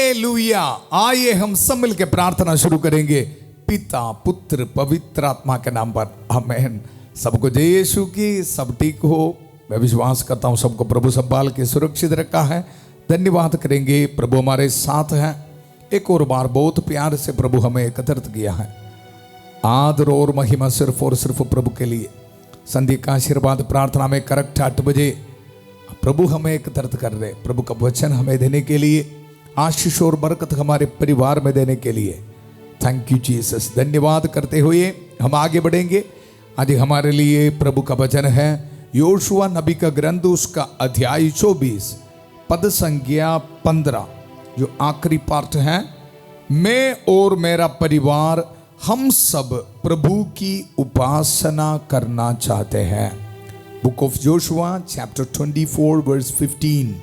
Hallelujah. आइए हम सब मिलकर प्रार्थना शुरू करेंगे पिता पुत्र पवित्र आत्मा के नाम पर, आमीन। सबको जय यीशु की। सब ठीक हो, मैं विश्वास करता हूँ सबको प्रभु संभाल के सुरक्षित रखा है। धन्यवाद करेंगे, प्रभु हमारे साथ हैं। एक और बार बहुत प्यार से प्रभु हमें एकत्रित किया है। आदर और महिमा सिर्फ और सिर्फ प्रभु के लिए। संध्या का आशीर्वाद प्रार्थना में करेक्ट 8 बजे प्रभु हमें एकत्रित कर रहे, प्रभु का वचन हमें देने के लिए, आशीष और बरकत हमारे परिवार में देने के लिए। Thank you Jesus. धन्यवाद करते हुए हम आगे बढ़ेंगे। आज हमारे लिए प्रभु का वचन है योशुआ नबी का ग्रंथ, उसका अध्याय 24 पद संख्या 15, जो आखिरी पार्ट है। मैं और मेरा परिवार हम सब प्रभु की उपासना करना चाहते हैं। Book of Joshua chapter 24 verse 15।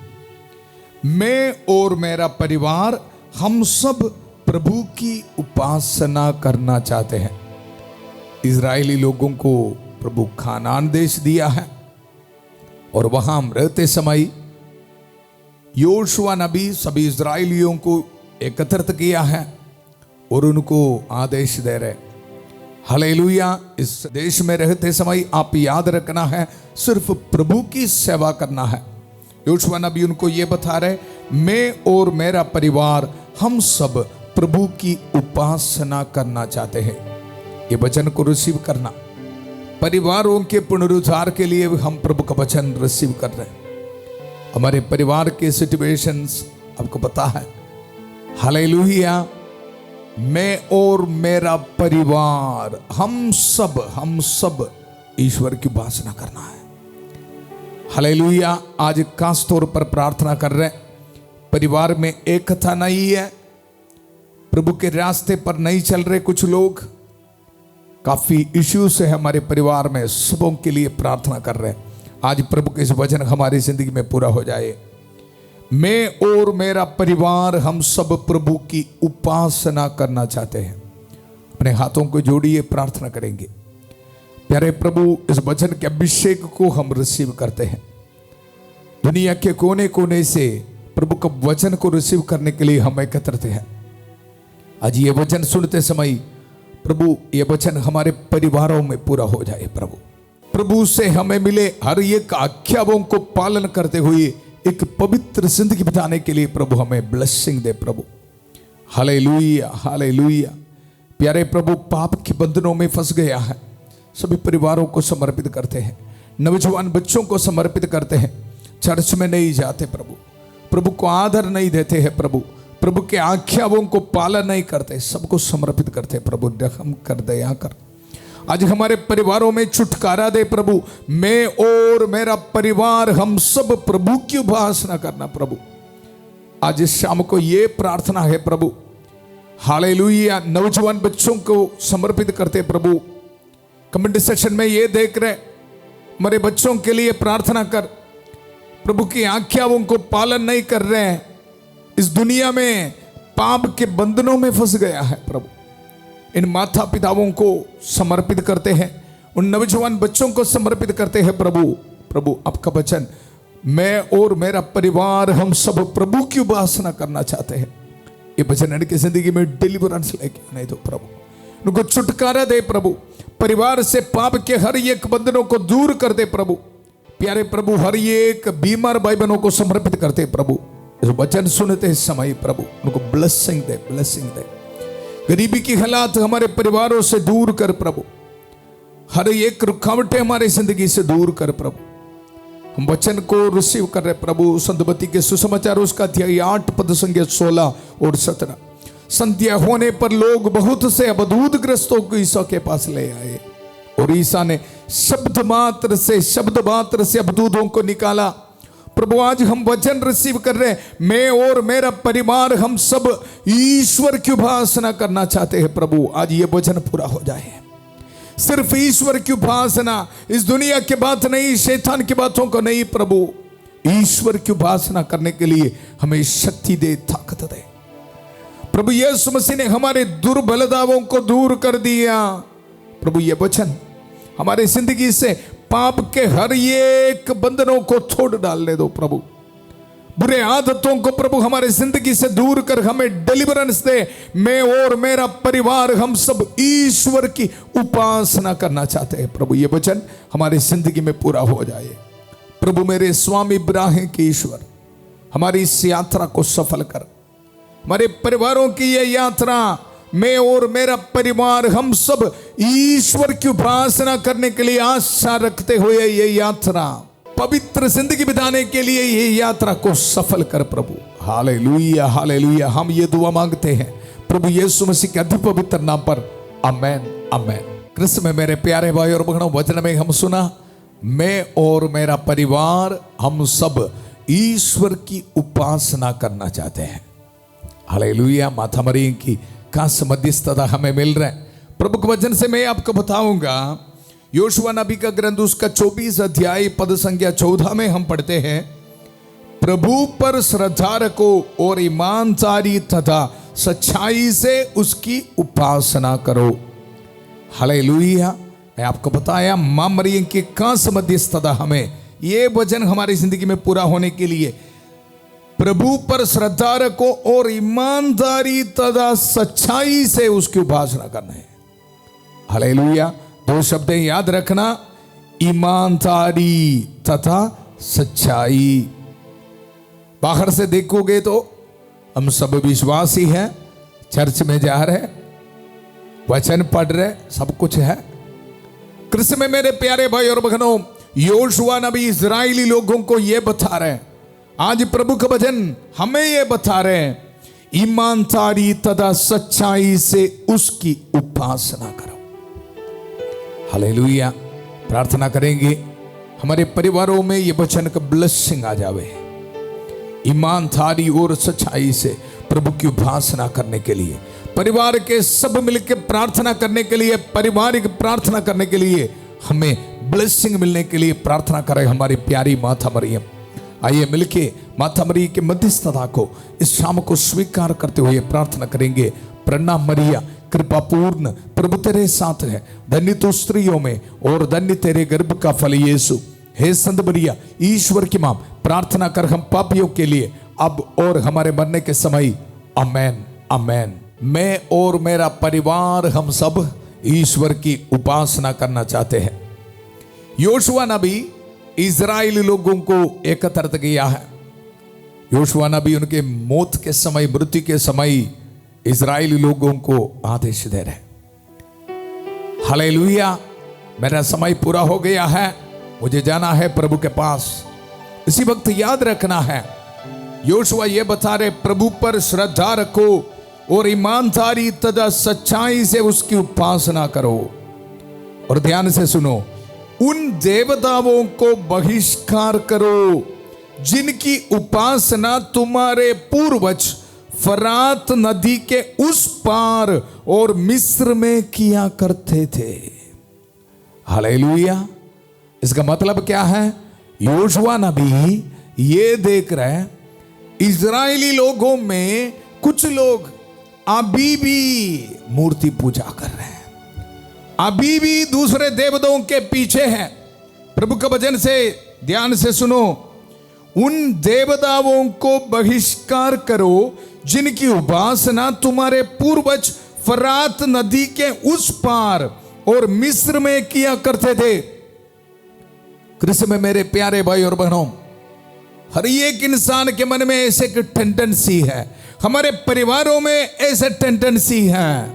मैं और मेरा परिवार हम सब प्रभु की उपासना करना चाहते हैं। इजरायली लोगों को प्रभु खानान देश दिया है और वहां रहते समय योशुआ नबी सभी इजरायलियों को एकत्रित किया है और उनको आदेश दे रहे, हालेलुया। इस देश में रहते समय आप याद रखना है, सिर्फ प्रभु की सेवा करना है। योशुआ नबी उनको ये बता रहे, मैं और मेरा परिवार हम सब प्रभु की उपासना करना चाहते हैं। ये वचन को रिसीव करना, परिवारों के पुनरुद्धार के लिए हम प्रभु का वचन रिसीव कर रहे हैं। हमारे परिवार के सिचुएशंस आपको पता है, हालेलुया। मैं और मेरा परिवार हम सब ईश्वर की उपासना करना है, हालेलुया। आज खास तौर पर प्रार्थना कर रहे हैं, परिवार में एकता नहीं है, प्रभु के रास्ते पर नहीं चल रहे कुछ लोग, काफी इश्यूज है हमारे परिवार में, सबों के लिए प्रार्थना कर रहे हैं। आज प्रभु के इस वचन हमारी जिंदगी में पूरा हो जाए। मैं और मेरा परिवार हम सब प्रभु की उपासना करना चाहते हैं। अपने हाथों को जोड़िए, प्रार्थना करेंगे। प्यारे प्रभु, इस वचन के अभिषेक को हम रिसीव करते हैं। दुनिया के कोने कोने से प्रभु का वचन को रिसीव करने के लिए हम एकत्रित हैं। आज ये वचन सुनते समय प्रभु, ये वचन हमारे परिवारों में पूरा हो जाए। प्रभु से हमें मिले हर एक आज्ञाओं को पालन करते हुए एक पवित्र जिंदगी बिताने के लिए प्रभु हमें ब्लेसिंग दे प्रभु, हालेलुया हालेलुया। प्यारे प्रभु, पाप के बंधनों में फंस गया है, सभी परिवारों को समर्पित करते हैं। नौजवान बच्चों को समर्पित करते हैं, चर्च में नहीं जाते प्रभु, प्रभु को आदर नहीं देते हैं प्रभु, प्रभु के आज्ञाओं को पालन नहीं करते, सबको समर्पित करते प्रभु। रहम कर, दया कर। आज हमारे परिवारों में छुटकारा दे प्रभु। मैं और मेरा परिवार हम सब प्रभु की उपासना करना प्रभु। आज इस शाम को ये प्रार्थना है प्रभु, हालेलुया। नौजवान बच्चों को समर्पित करते प्रभु। कमेंट सेक्शन में ये देख रहे, हमारे बच्चों के लिए प्रार्थना कर, प्रभु की आज्ञाओं को पालन नहीं कर रहे हैं, इस दुनिया में पाप के बंधनों में फंस गया है प्रभु। इन माता पिताओं को समर्पित करते हैं, उन नौजवान बच्चों को समर्पित करते हैं प्रभु। आपका वचन, मैं और मेरा परिवार हम सब प्रभु की उपासना करना चाहते हैं। ये वचन इनकी जिंदगी में डिलीवरेंस लेके नहीं तो प्रभु, उनको छुटकारा दे प्रभु। परिवार से पाप के हर एक बंधनों को दूर कर दे प्रभु। प्यारे प्रभु, हर एक बीमार भाई बहनों को समर्पित करते प्रभु। इस वचन सुनते समय प्रभु उनको ब्लेसिंग दे। गरीबी की हालात हमारे परिवारों से दूर कर प्रभु, हर एक रुकावटें हमारी जिंदगी से दूर कर प्रभु। हम वचन को रिसीव कर रहे प्रभु। संतबत्ती के सुसमाचार उसका अध्याय 8 पद संख्या 16 और 17। संध्या होने पर लोग बहुत से अबदूत ग्रस्तों को ईसा के पास ले आए और ईसा ने शब्द मात्र से अबदूतों को निकाला। प्रभु, आज हम वचन रिसीव कर रहे हैं, मैं और मेरा परिवार हम सब ईश्वर की उपासना करना चाहते हैं प्रभु। आज ये वचन पूरा हो जाए। सिर्फ ईश्वर की उपासना, इस दुनिया की बात नहीं, शैतान की बातों को नहीं प्रभु। ईश्वर की उपासना करने के लिए हमें शक्ति दे, ताकत दे प्रभु। यीशु मसीह ने हमारे दुर्बलताओं को दूर कर दिया प्रभु। ये वचन हमारे जिंदगी से पाप के हर एक बंधनों को तोड़ डालने दो प्रभु। बुरे आदतों को प्रभु हमारे जिंदगी से दूर कर हमें डिलीवरेंस दे। मैं और मेरा परिवार हम सब ईश्वर की उपासना करना चाहते हैं। प्रभु ये वचन हमारी जिंदगी में पूरा हो जाए। प्रभु मेरे स्वामी इब्राहिम के ईश्वर, हमारी इस यात्रा को सफल कर। हमारे परिवारों की ये यात्रा, मैं और मेरा परिवार हम सब ईश्वर की उपासना करने के लिए आशा रखते हुए ये यात्रा, पवित्र जिंदगी बिताने के लिए ये यात्रा को सफल कर प्रभु। Hallelujah hallelujah. हम ये दुआ मांगते हैं प्रभु यीशु मसीह के अति पवित्र नाम पर, आमेन आमेन। कृष्ण में मेरे प्यारे भाई और बहनों, वचन में हम सुना, मैं और मेरा परिवार हम सब ईश्वर की उपासना करना चाहते हैं। हालेलुया। माता मरियम की खास मध्यस्थता हमें मिल रहा है। प्रभु के वचन से मैं आपको बताऊंगा, योशुआ नबी का ग्रंथ उसका 24 अध्याय पद संख्या 14 में हम पढ़ते हैं, प्रभु पर श्रद्धा रखो और ईमानदारी तथा सच्चाई से उसकी उपासना करो। हालेलुया। मैं आपको बताया मां मरियम की खास मध्यस्थता हमें ये वचन हमारी जिंदगी में पूरा होने के लिए, प्रभु पर श्रद्धा रखो और ईमानदारी तथा सच्चाई से उसकी उपासना करना है। हालेलुया। दो शब्द याद रखना, ईमानदारी तथा सच्चाई। बाहर से देखोगे तो हम सब विश्वासी हैं, चर्च में जा रहे, वचन पढ़ रहे, सब कुछ है। कृष्ण में मेरे प्यारे भाई और बहनों, योशुआ नबी इजराइली लोगों को यह बता रहे हैं, आज प्रभु का वचन हमें यह बता रहे हैं, ईमानदारी तथा सच्चाई से उसकी उपासना करो। हालेलुया। प्रार्थना करेंगे हमारे परिवारों में ये वचन का ब्लेसिंग आ जावे, ईमानदारी और सच्चाई से प्रभु की उपासना करने के लिए, परिवार के सब मिलकर प्रार्थना करने के लिए, पारिवारिक प्रार्थना करने के लिए, हमें ब्लेसिंग मिलने के लिए प्रार्थना करें हमारी प्यारी माता मरियम। आइए मिलके माता मरियम के मध्यस्थता को इस शाम को स्वीकार करते हुए प्रार्थना करेंगे। प्रणाम मरिया, कृपा पूर्ण, प्रभु तेरे साथ है, धन्य तू स्त्रियों में और धन्य तेरे गर्भ का फल यीशु। हे संत मरिया, ईश्वर की मां, प्रार्थना कर हम पापियों के लिए अब और हमारे मरने के समय। आमेन आमेन। मैं और मेरा परिवार हम सब ईश्वर की उपासना करना चाहते हैं। योशुआ नबी इजराइली लोगों को एकत्रित किया है। योशुआ नबी उनके मौत के समय, मृत्यु के समय इजराइली लोगों को आदेश दे रहे, हालेलुया, मेरा समय पूरा हो गया है, मुझे जाना है प्रभु के पास। इसी वक्त याद रखना है, योशुआ ये बता रहे, प्रभु पर श्रद्धा रखो और ईमानदारी तथा सच्चाई से उसकी उपासना करो। और ध्यान से सुनो, उन देवताओं को बहिष्कार करो जिनकी उपासना तुम्हारे पूर्वज फरात नदी के उस पार और मिस्र में किया करते थे। हालेलुया। इसका मतलब क्या है? योशुआ नबी ये देख रहे, इजरायली लोगों में कुछ लोग अभी भी मूर्ति पूजा कर रहे हैं, अभी भी दूसरे देवताओं के पीछे हैं। प्रभु का वचन से ध्यान से सुनो, उन देवताओं को बहिष्कार करो जिनकी उपासना तुम्हारे पूर्वज फरात नदी के उस पार और मिस्र में किया करते थे। कृष्ण में मेरे प्यारे भाई और बहनों, हर एक इंसान के मन में ऐसे एक टेंडेंसी है, हमारे परिवारों में ऐसे टेंडेंसी है,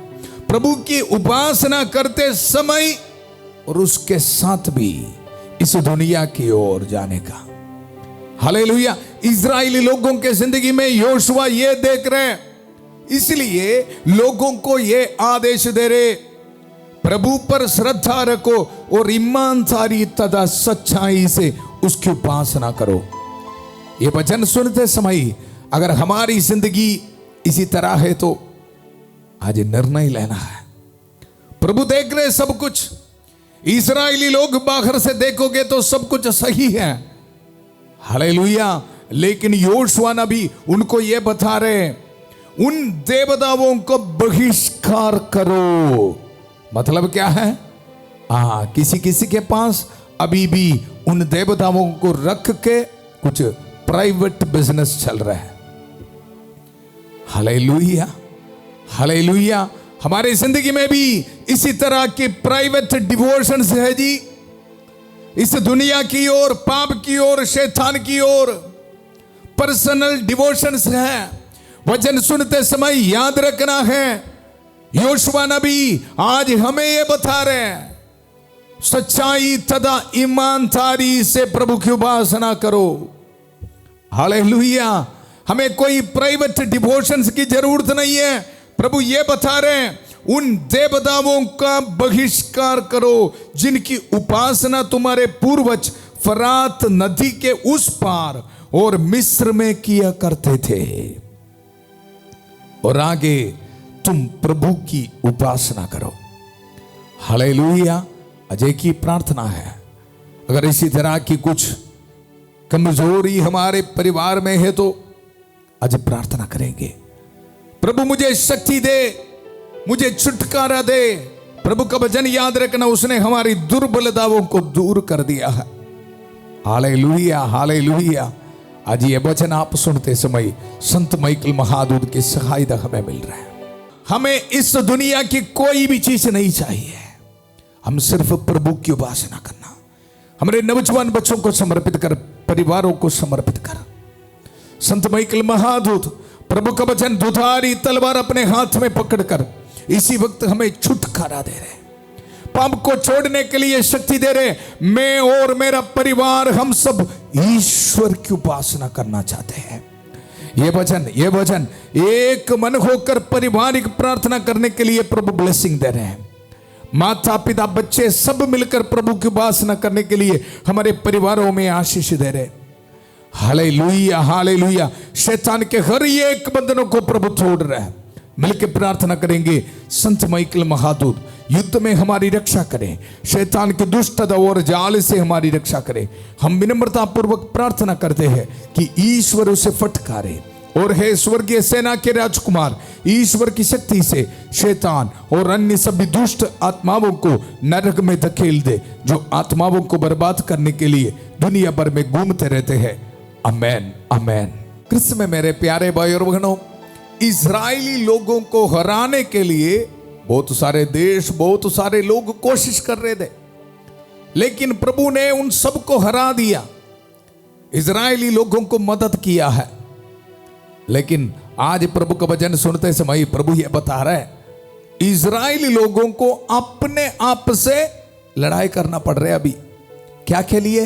प्रभु की उपासना करते समय और उसके साथ भी इस दुनिया की ओर जाने का। हालेलुया। इजरायली लोगों के जिंदगी में योशुआ ये देख रहे, इसलिए लोगों को ये आदेश दे रहे, प्रभु पर श्रद्धा रखो और ईमानदारी तथा सच्चाई से उसकी उपासना करो। ये वचन सुनते समय अगर हमारी जिंदगी इसी तरह है तो आज निर्णय लेना है। प्रभु देख रहे सब कुछ, इस्राएली लोग बाहर से देखोगे तो सब कुछ सही है, हालेलुया, लेकिन योशुआ नबी उनको ये बता रहे, उन देवताओं को बहिष्कार करो। मतलब क्या है? किसी किसी के पास अभी भी उन देवताओं को रख के कुछ प्राइवेट बिजनेस चल रहा है। Hallelujah, hallelujah. हमारे जिंदगी में भी इसी तरह के प्राइवेट डिवोशंस है जी। इस दुनिया की ओर, पाप की ओर, शैतान की ओर पर्सनल डिवोशंस है। वचन सुनते समय याद रखना है, योशुआ नबी आज हमें यह बता रहे हैं, सच्चाई तथा ईमानदारी से प्रभु की उपासना करो। हालेलुया। हमें कोई प्राइवेट डिवोशंस की जरूरत नहीं है। प्रभु ये बता रहे हैं, उन देवताओं का बहिष्कार करो जिनकी उपासना तुम्हारे पूर्वज फरात नदी के उस पार और मिस्र में किया करते थे, और आगे तुम प्रभु की उपासना करो। हालेलुया। अजय की प्रार्थना है, अगर इसी तरह की कुछ कमजोरी हमारे परिवार में है तो आज प्रार्थना करेंगे, प्रभु मुझे शक्ति दे, मुझे छुटकारा दे। प्रभु का वचन याद रखना, उसने हमारी दुर्बलताओं को दूर कर दिया है। Hallelujah, hallelujah. आज ये वचन आप सुनते समय संत माइकल महादूत की सहायता हमें मिल रहा है। हमें इस दुनिया की कोई भी चीज नहीं चाहिए, हम सिर्फ प्रभु की उपासना करना। हमारे नौजवान बच्चों को समर्पित कर, परिवारों को समर्पित कर। संत माइकल महादूत प्रभु का वचन दुधारी तलवार अपने हाथ में पकड़कर इसी वक्त हमें छुटकारा दे रहे, पाप को छोड़ने के लिए शक्ति दे रहे। मैं और मेरा परिवार, हम सब ईश्वर की उपासना करना चाहते हैं। ये वचन एक मन होकर पारिवारिक प्रार्थना करने के लिए प्रभु ब्लेसिंग दे रहे हैं। माता पिता बच्चे सब मिलकर प्रभु की उपासना करने के लिए हमारे परिवारों में आशीष दे रहे। Hallelujah, hallelujah. शैतान के हर एक बंधनों को प्रभु तोड़ रहा है। मिलकर प्रार्थना करेंगे, संत माइकल महादूत युद्ध में हमारी रक्षा करें, शैतान के दुष्टता और जाल से हमारी रक्षा करें। हम विनम्रता पूर्वक प्रार्थना करते हैं कि ईश्वर उसे फटकारे, और हे स्वर्गीय सेना के राजकुमार, ईश्वर की शक्ति से शैतान और अन्य सभी दुष्ट आत्माओं को नरक में धकेल दे, जो आत्माओं को बर्बाद करने के लिए दुनिया भर में घूमते रहते हैं। आमेन, आमेन। कृष्ण में मेरे प्यारे भाई और बहनों, इजरायली लोगों को हराने के लिए बहुत सारे देश, बहुत सारे लोग कोशिश कर रहे थे, लेकिन प्रभु ने उन सबको हरा दिया। इजरायली लोगों को मदद किया है। लेकिन आज प्रभु का वचन सुनते समय प्रभु ये बता रहा है, इजरायली लोगों को अपने आप से लड़ाई करना पड़ रहा है। अभी क्या के लिए?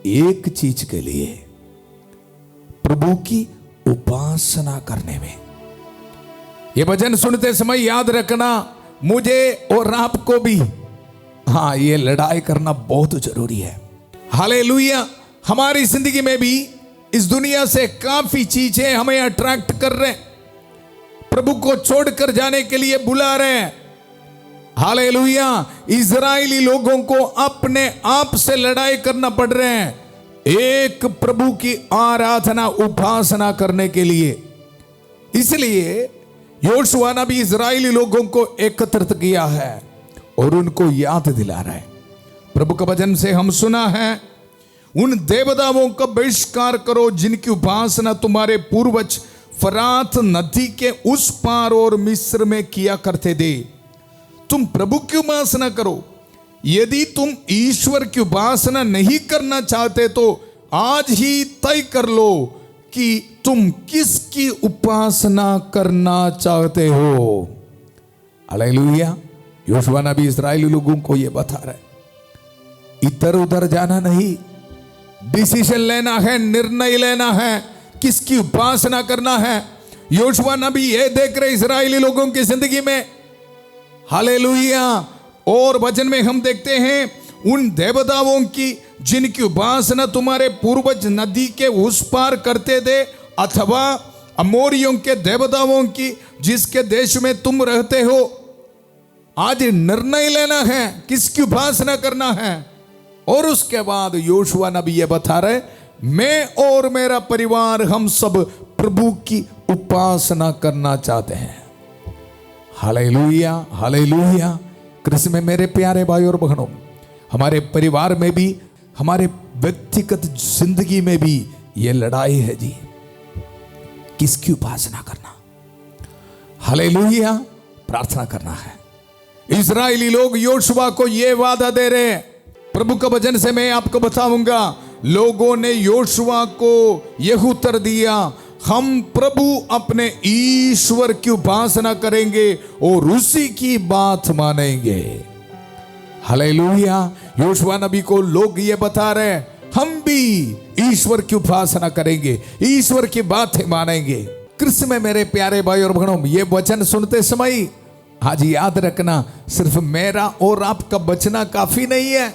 एक चीज के लिए, प्रभु की उपासना करने में। ये वचन सुनते समय याद रखना, मुझे और आपको भी, हाँ, ये लड़ाई करना बहुत जरूरी है। हालेलुया। हमारी जिंदगी में भी इस दुनिया से काफी चीजें हमें अट्रैक्ट कर रहे हैं, प्रभु को छोड़कर जाने के लिए बुला रहे हैं। हालेलुया। इजरायली लोगों को अपने आप से लड़ाई करना पड़ रहे हैं, एक प्रभु की आराधना, उपासना करने के लिए। इसलिए योशुआ ने भी इजरायली लोगों को एकत्रित किया है और उनको याद दिला रहा है। प्रभु का वचन से हम सुना है, उन देवताओं का बहिष्कार करो जिनकी उपासना तुम्हारे पूर्वज फरात नदी के उस पार और मिस्र में किया करते थे। तुम प्रभु की उपासना करो। यदि तुम ईश्वर की उपासना नहीं करना चाहते तो आज ही तय कर लो कि तुम किसकी उपासना करना चाहते हो। हालेलुया। योशुआ नबी इस्राएली लोगों को यह बता रहा है, इधर उधर जाना नहीं, डिसीजन लेना है, निर्णय लेना है, किसकी उपासना करना है। योशुआ नबी ये देख रहे इस्राएली लोगों की जिंदगी में। हालेलुया। और वचन में हम देखते हैं, उन देवताओं की जिनकी उपासना तुम्हारे पूर्वज नदी के उस पार करते थे, अथवा अमोरियों के देवताओं की जिसके देश में तुम रहते हो। आज निर्णय लेना है किसकी उपासना करना है। और उसके बाद योशुआ नबी ये बता रहे, मैं और मेरा परिवार, हम सब प्रभु की उपासना करना चाहते हैं। Hallelujah, hallelujah. कृष्ण में मेरे प्यारे भाई और बहनों, हमारे परिवार में भी, हमारे व्यक्तिगत जिंदगी में भी ये लड़ाई है जी, किसकी उपासना करना। हालेलुया, प्रार्थना करना है। इजरायली लोग योशुआ को ये वादा दे रहे हैं, प्रभु का वचन से मैं आपको बताऊंगा। लोगों ने योशुआ को यह उत्तर दिया, हम प्रभु अपने ईश्वर की उपासना करेंगे और उसी की बात मानेंगे। हालेलुया। योशुआ नबी को लोग ये बता रहे हैं, हम भी ईश्वर की उपासना करेंगे, ईश्वर की बातें मानेंगे। कृष्ण में मेरे प्यारे भाई और बहनों, ये वचन सुनते समय आज याद रखना, सिर्फ मेरा और आपका बचना काफी नहीं है।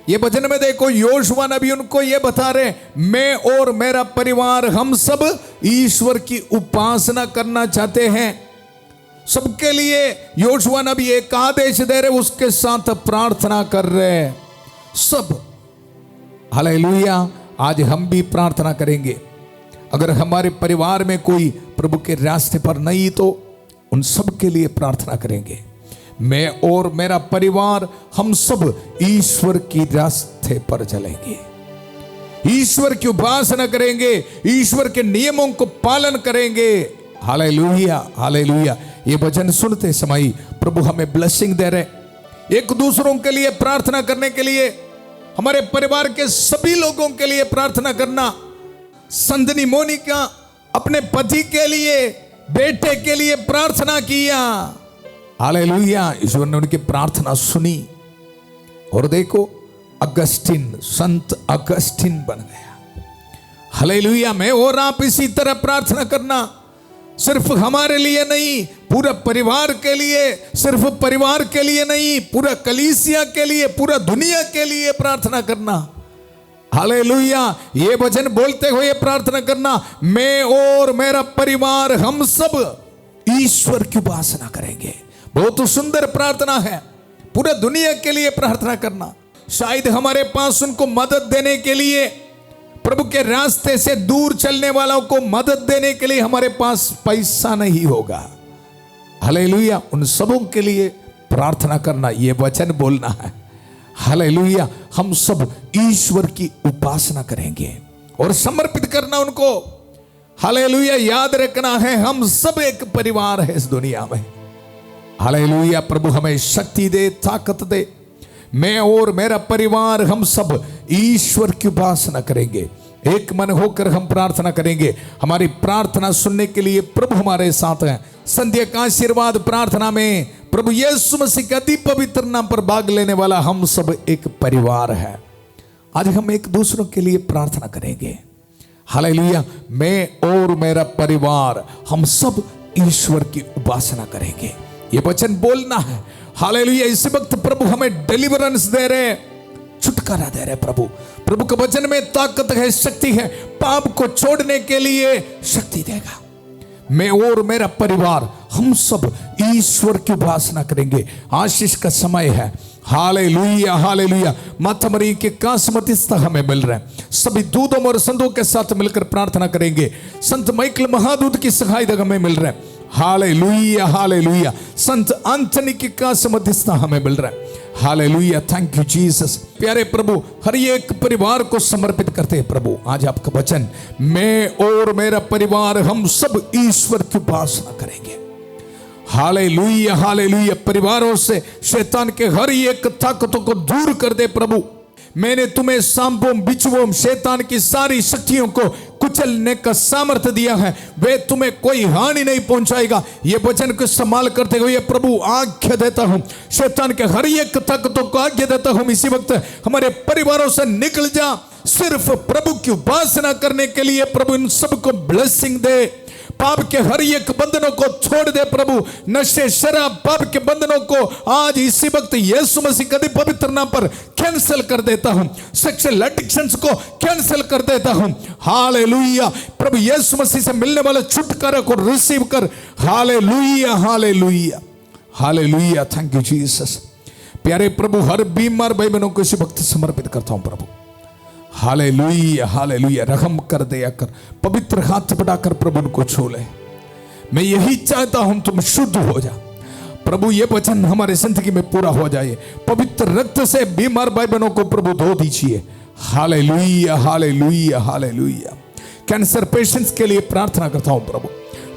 ये वचन में देखो, योशुआ नबी उनको ये बता रहे, मैं और मेरा परिवार हम सब ईश्वर की उपासना करना चाहते हैं। सबके लिए योशुआ नबी एक आदेश दे रहे, उसके साथ प्रार्थना कर रहे सब। हालेलुया। आज हम भी प्रार्थना करेंगे। अगर हमारे परिवार में कोई प्रभु के रास्ते पर नहीं तो उन सब के लिए प्रार्थना करेंगे। मैं और मेरा परिवार हम सब ईश्वर की रास्ते पर चलेंगे, ईश्वर की उपासना करेंगे, ईश्वर के नियमों को पालन करेंगे। Hallelujah, hallelujah. ये वचन सुनते समय प्रभु हमें ब्लेसिंग दे रहे। एक दूसरों के लिए प्रार्थना करने के लिए, हमारे परिवार के सभी लोगों के लिए प्रार्थना करना। संतनी मोनिका अपने पति के लिए, बेटे के लिए प्रार्थना किया। हालेलुया। ईश्वर ने उनकी प्रार्थना सुनी और देखो अगस्टिन, संत अगस्टिन बन गया। हालेलुया। मैं और आप इसी तरह प्रार्थना करना, सिर्फ हमारे लिए नहीं, पूरा परिवार के लिए, सिर्फ परिवार के लिए नहीं, पूरा कलीसिया के लिए, पूरा दुनिया के लिए प्रार्थना करना। हालेलुया। ये वचन बोलते हुए प्रार्थना करना, मैं और मेरा परिवार हम सब ईश्वर की उपासना करेंगे। बहुत सुंदर प्रार्थना है, पूरा दुनिया के लिए प्रार्थना करना। शायद हमारे पास उनको मदद देने के लिए, प्रभु के रास्ते से दूर चलने वालों को मदद देने के लिए हमारे पास पैसा नहीं होगा। हालेलुया। उन सबों के लिए प्रार्थना करना, ये वचन बोलना है। हालेलुया। हम सब ईश्वर की उपासना करेंगे और समर्पित करना उनको। हालेलुया। याद रखना है, हम सब एक परिवार है इस दुनिया में। हालेलुया। प्रभु हमें शक्ति दे, ताकत दे। मैं और मेरा परिवार हम सब ईश्वर की उपासना करेंगे। एक मन होकर हम प्रार्थना करेंगे। हमारी प्रार्थना सुनने के लिए प्रभु हमारे साथ हैं। संध्या का आशीर्वाद प्रार्थना में प्रभु यीशु मसीह के अति पवित्र नाम पर भाग लेने वाला हम सब एक परिवार है। आज हम एक दूसरों के लिए प्रार्थना करेंगे। हालेलुया। मैं और मेरा परिवार हम सब ईश्वर की उपासना करेंगे। ये वचन बोलना है। हालेलुया। इस वक्त प्रभु हमें डिलीवरेंस दे रहे, छुटकारा दे रहे। प्रभु के वचन में ताकत है, शक्ति है। पाप को छोड़ने के लिए शक्ति देगा। मैं और मेरा परिवार हम सब ईश्वर की उपासना करेंगे। आशीष का समय है। Hallelujah, hallelujah. माता मरी के कासमतिस्ता हमें मिल रहे हैं। सभी दूतों और संतों के साथ मिलकर प्रार्थना करेंगे। संत माइकल महादूत की सहायता हमें मिल रहे हैं। Hallelujah, hallelujah. संत एंथनी की कासमतिस्ता हमें मिल रहा है। हालेलुया। Thank you Jesus. प्यारे प्रभु, हर एक परिवार को समर्पित करते हैं। प्रभु आज आपका वचन, मैं और मेरा परिवार हम सब ईश्वर की उपासना करेंगे। Hallelujah, hallelujah. परिवारों से शैतान के हर एक ताकतों को दूर कर दे प्रभु। मैंने तुम्हें सांपों, बिच्छुओं, शैतान की सारी शक्तियों को कुचलने का सामर्थ्य दिया है। वे तुम्हें कोई हानि नहीं पहुंचाएगा। ये वचन को संभाल करते हुए प्रभु आज्ञा देता हूं, शैतान के हर एक ताकतों को आज्ञा देता हूं, इसी वक्त हमारे परिवारों से निकल जा। सिर्फ प्रभु की उपासना करने के लिए प्रभु इन सबको ब्लेसिंग दे। पाप के हर एक बंधनों को छोड़ दे प्रभु। नशे, शराब, पाप के बंधनों को आज इसी वक्त यीशु मसीह के पवित्र नाम पर कैंसिल कर देता हूं। सेक्सुअल एडिक्शंस को कैंसिल कर देता हूं। हालेलुया। प्रभु यीशु मसीह से मिलने वाले छुटकारा को रिसीव कर। Hallelujah, hallelujah, hallelujah. Thank you Jesus. प्यारे प्रभु, हर बीमार भाई बहनों को इसी वक्त समर्पित करता हूं प्रभु। Hallelujah, hallelujah. रहम कर दया कर, पवित्र हाथ बढ़ाकर प्रभु उनको छू ले। मैं यही चाहता हूं तुम शुद्ध हो जा प्रभु। ये वचन हमारे जिंदगी में पूरा हो जाए। पवित्र रक्त से बीमार भाई बहनों को प्रभु धो दीजिए। Hallelujah, hallelujah, hallelujah. Cancer patients के लिए प्रार्थना करता हूं प्रभु,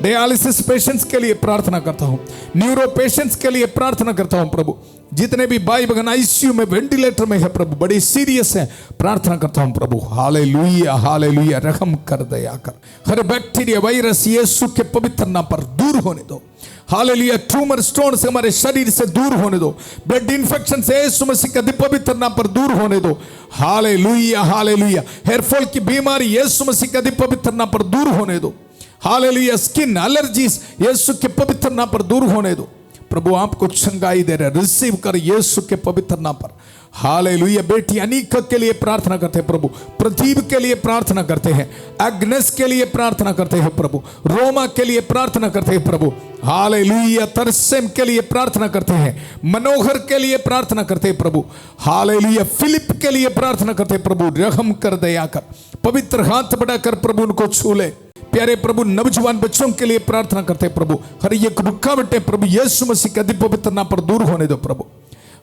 डायलिसिस पेशेंट्स के लिए प्रार्थना करता हूं, न्यूरो पेशेंट्स के लिए प्रार्थना करता हूं प्रभु, जितने भी भाई बहन आईसीयू में वेंटिलेटर में है प्रभु, बड़ी सीरियस है, प्रार्थना करता हूं प्रभु। हालेलुया हालेलुया, रहम कर, दया कर। हर बैक्टीरिया वायरस यीशु के पवित्र नाम पर दूर होने दो। हालेलुया, ट्यूमर स्टोन से हमारे शरीर से दूर होने दो, ब्लड इन्फेक्शन से यीशु मसीह के पवित्र नाम पर दूर होने दो। हालेलुया हालेलुया, हेयर फॉल की बीमारी यीशु मसीह के पवित्र नाम पर दूर होने दो। हालेलुया, स्किन एलर्जीज यीशु के पवित्र नाम पर दूर होने दो। प्रभु आपको चंगाई दे रहे, रिसीव कर यीशु के पवित्र नाम पर। हालेलुया, बेटी अनीका के लिए प्रार्थना करते हैं प्रभु, प्रदीप के लिए प्रार्थना करते हैं, एग्नेस के लिए प्रार्थना करते हैं प्रभु, रोमा के लिए प्रार्थना करते हैं प्रभु। हालेलुया, तरसेम के लिए प्रार्थना करते हैं, मनोहर के लिए प्रार्थना करते हैं प्रभु। हालेलुया, फिलिप के लिए प्रार्थना करते हैं प्रभु, रहम कर, दया कर, पवित्र हाथ बढ़ाकर प्रभु उनको छू ले। प्यारे प्रभु, नौजवान बच्चों के लिए प्रार्थना करते हैं प्रभु, हर एक रुकावटें प्रभु यीशु मसीह के अति पवित्र नाम पर दूर होने दो प्रभु।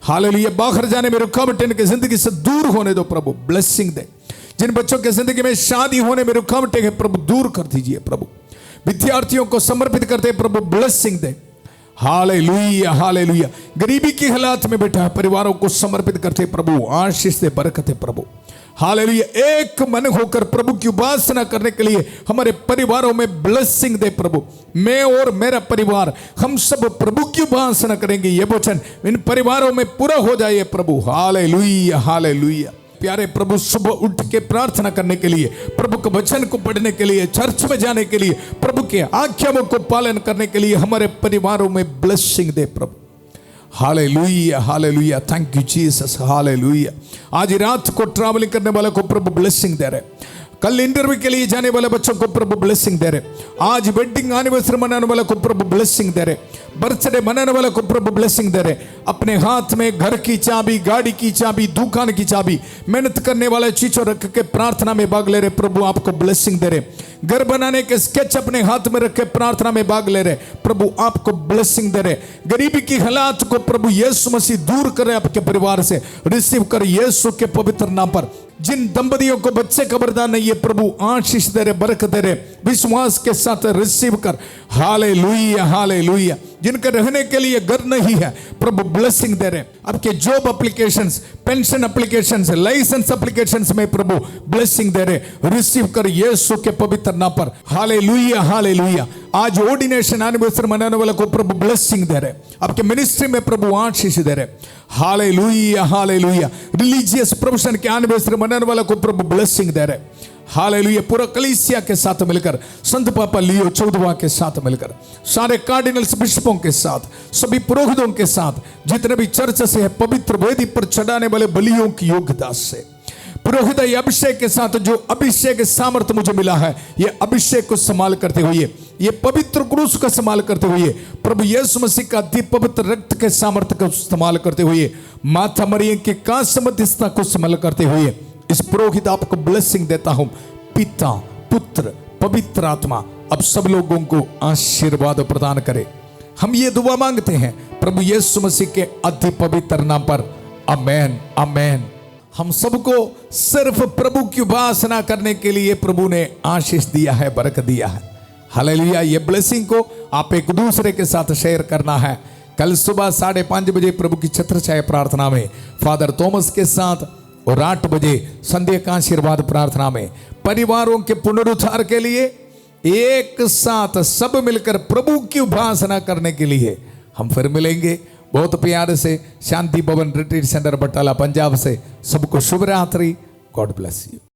हालेलुया, बाहर जाने में रुकावटें इनकी जिंदगी से दूर होने दो प्रभु, ब्लेसिंग दे। जिन बच्चों के जिंदगी में शादी होने में रुकावटें हैं प्रभु, दूर कर दीजिए प्रभु। विद्यार्थियों को समर्पित करते हैं प्रभु, ब्लेसिंग दे। हालेलुया हालेलुया, गरीबी की हालात में बैठा परिवारों को समर्पित करते प्रभु, आशीष दे, बरकत है प्रभु। हालेलुया, एक मन होकर प्रभु की उपासना करने के लिए हमारे परिवारों में ब्लेसिंग दे प्रभु। मैं और मेरा परिवार हम सब प्रभु की उपासना करेंगे, ये वचन इन परिवारों में पूरा हो जाए प्रभु। हालेलुया हालेलुया, प्यारे प्रभु, सुबह उठ के प्रार्थना करने के लिए, प्रभु के वचन को पढ़ने के लिए, चर्च में जाने के लिए, प्रभु के आज्ञाओं को पालन करने के लिए हमारे परिवारों में blessing they Prabhu. Hallelujah hallelujah, thank you Jesus. Hallelujah, आज रात को ट्रैवलिंग करने वाले को प्रभु ब्लेसिंग दे रहे, कल इंटरव्यू के लिए जाने वाले बच्चों को प्रभु ब्लेसिंग दे रहे, आज वेडिंग एनिवर्सरी मनाने वाले को प्रभु ब्लेसिंग दे रहे, बर्थडे मनाने वाले को प्रभु ब्लेसिंग दे रहे। अपने हाथ में घर की चाबी, गाड़ी की चाबी, दुकान की चाबी, मेहनत करने वाले चीजों रख के प्रार्थना में भाग ले रहे, प्रभु आपको ब्लेसिंग दे रहे। घर बनाने के स्केच अपने हाथ में रख के प्रार्थना में भाग ले रहे, प्रभु आपको ब्लेसिंग दे रहे। गरीबी की हालात को प्रभु यीशु मसीह दूर करे आपके परिवार से, रिसीव कर यीशु के पवित्र नाम पर। जिन दंपतियों को बच्चे का वरदान नहीं है प्रभु आशीष दे रहे, बरकत दे रहे, विश्वास के साथ रिसीव कर। हालेलुया हालेलुया, जिनके रहने के लिए घर नहीं है प्रभु ब्लेसिंग दे रहे। आपके job applications, pension applications, licence applications में प्रभु ब्लेसिंग दे रहे, रिसीव कर यीशु के पवित्र नाम पर। हालेलुया हालेलुया, आज ऑर्डिनेशन एनिवर्सरी मनाने वाले को प्रभु ब्लेसिंग दे रहे, आपके मिनिस्ट्री में प्रभु आशीष दे रहे। हालेलुया हालेलुया, रिलीजियस प्रोफेशन के एनिवर्सरी मनाने वाले को प्रभु ब्लेसिंग दे रहे। हालेलुया, पूरा कलीसिया के साथ मिलकर, संत पापा लियो 14वां के साथ मिलकर, सारे कार्डिनल्स बिशपों के साथ, सभी पुरोहितों के साथ, जितने भी चर्च से है, पवित्र वेदी पर चढ़ाने वाले बलियों की योग्यता से, पुरोहित अभिषेक के साथ जो अभिषेक सामर्थ्य मुझे मिला है, ये अभिषेक को संभाल करते हुए, ये पवित्र क्रूस का संभाल करते हुए, प्रभु यीशु मसीह का अति पवित्र रक्त के सामर्थ्य का इस्तेमाल करते हुए, माता मरियम की कांस्य मध्यस्थता को संभाल करते हुए, इस पुरोहित आपको ब्लेसिंग देता हूं। पिता, पुत्र, पवित्र आत्मा अब सब लोगों को आशीर्वाद प्रदान करे। हम ये दुआ मांगते हैं प्रभु यीशु मसीह के अति पवित्र नाम पर, आमेन आमेन। हम सबको सिर्फ प्रभु की उपासना करने के लिए प्रभु ने आशीष दिया है, बरकत दिया है। हालेलुया, ये ब्लेसिंग को आप एक दूसरे के साथ शेयर करना है। कल सुबह 5:30 बजे प्रभु की छत्र छाया प्रार्थना में फादर थॉमस के साथ, और 8 बजे संध्या का आशीर्वाद प्रार्थना में परिवारों के पुनरुद्धार के लिए एक साथ सब मिलकर प्रभु की उपासना करने के लिए हम फिर मिलेंगे। बहुत प्यार से शांति भवन रिट्रीट सेंटर बटाला पंजाब से सबको शुभ रात्रि। God bless you.